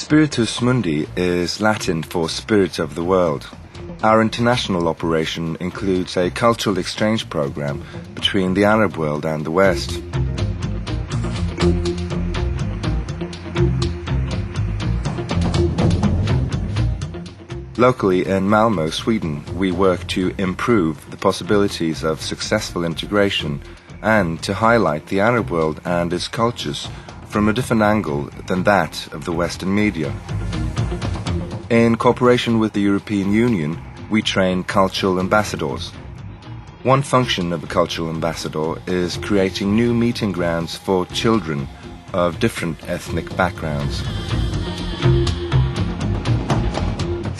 Spiritus Mundi is Latin for Spirit of the World. Our international operation includes a cultural exchange program between the Arab world and the West. Locally in Malmö, Sweden, we work to improve the possibilities of successful integration and to highlight the Arab world and its cultures from a different angle than that of the Western media. In cooperation with the European Union, we train cultural ambassadors. One function of a cultural ambassador is creating new meeting grounds for children of different ethnic backgrounds.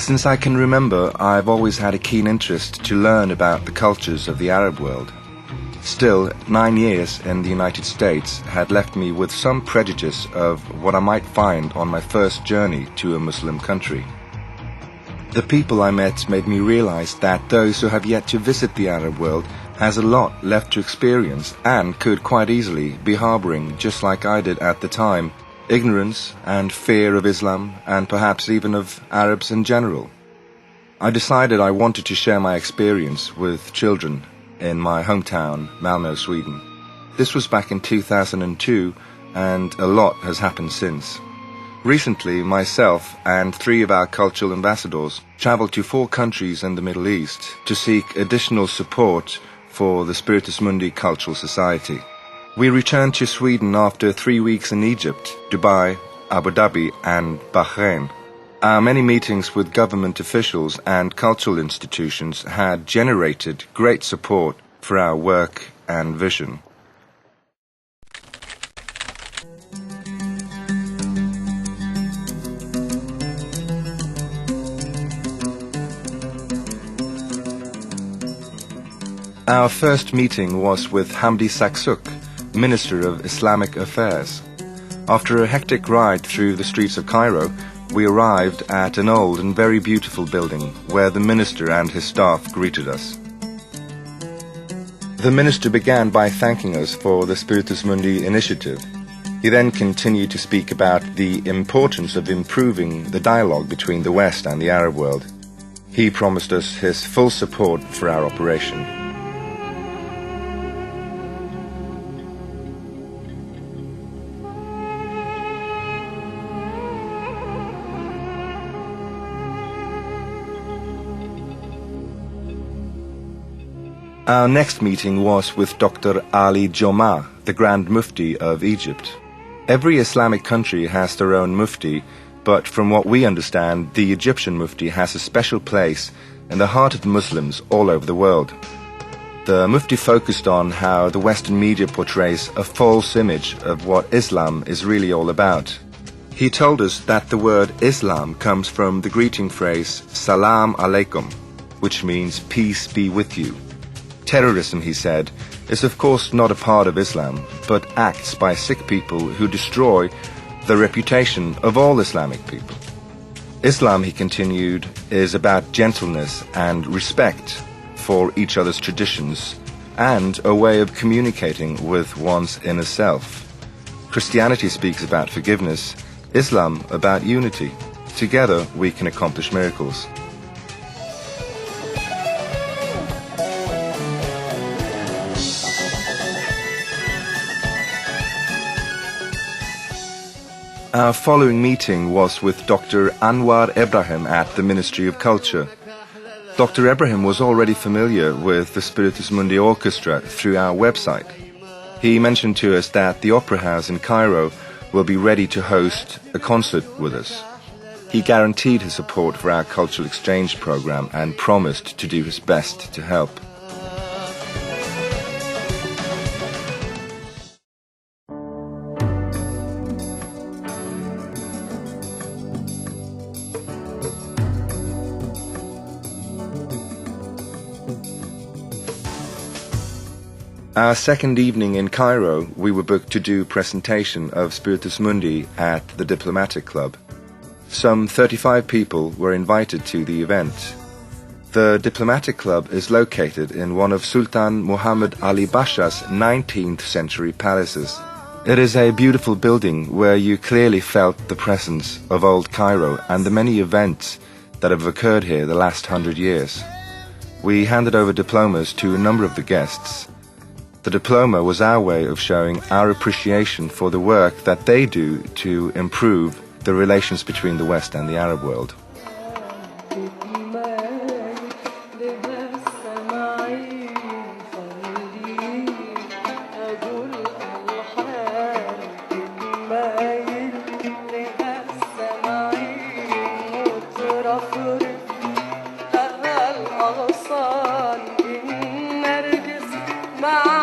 Since I can remember, I've always had a keen interest to learn about the cultures of the Arab world. Still, 9 years in the United States had left me with some prejudice of what I might find on my first journey to a Muslim country. The people I met made me realize that those who have yet to visit the Arab world has a lot left to experience and could quite easily be harboring, just like I did at the time, ignorance and fear of Islam and perhaps even of Arabs in general. I decided I wanted to share my experience with children in my hometown, Malmö, Sweden. This was back in 2002, and a lot has happened since. Recently, myself and 3 of our cultural ambassadors traveled to 4 countries in the Middle East to seek additional support for the Spiritus Mundi Cultural Society. We returned to Sweden after 3 weeks in Egypt, Dubai, Abu Dhabi and Bahrain. Our many meetings with government officials and cultural institutions had generated great support for our work and vision. Our first meeting was with Hamdi Saksuk, Minister of Islamic Affairs. After a hectic ride through the streets of Cairo, we arrived at an old and very beautiful building where the minister and his staff greeted us. The minister began by thanking us for the Spiritus Mundi initiative. He then continued to speak about the importance of improving the dialogue between the West and the Arab world. He promised us his full support for our operation. Our next meeting was with Dr. Ali Joma, the Grand Mufti of Egypt. Every Islamic country has their own Mufti, but from what we understand, the Egyptian Mufti has a special place in the heart of Muslims all over the world. The Mufti focused on how the Western media portrays a false image of what Islam is really all about. He told us that the word Islam comes from the greeting phrase Salam Alaikum, which means peace be with you. Terrorism, he said, is of course not a part of Islam, but acts by sick people who destroy the reputation of all Islamic people. Islam, he continued, is about gentleness and respect for each other's traditions and a way of communicating with one's inner self. Christianity speaks about forgiveness, Islam about unity. Together we can accomplish miracles. Our following meeting was with Dr. Anwar Ibrahim at the Ministry of Culture. Dr. Ibrahim was already familiar with the Spiritus Mundi Orchestra through our website. He mentioned to us that the Opera House in Cairo will be ready to host a concert with us. He guaranteed his support for our cultural exchange program and promised to do his best to help. Our second evening in Cairo, we were booked to do presentation of Spiritus Mundi at the Diplomatic Club. Some 35 people were invited to the event. The Diplomatic Club is located in one of Sultan Muhammad Ali Pasha's 19th century palaces. It is a beautiful building where you clearly felt the presence of old Cairo and the many events that have occurred here the last 100 years. We handed over diplomas to a number of the guests. The diploma was our way of showing our appreciation for the work that they do to improve the relations between the West and the Arab world. مع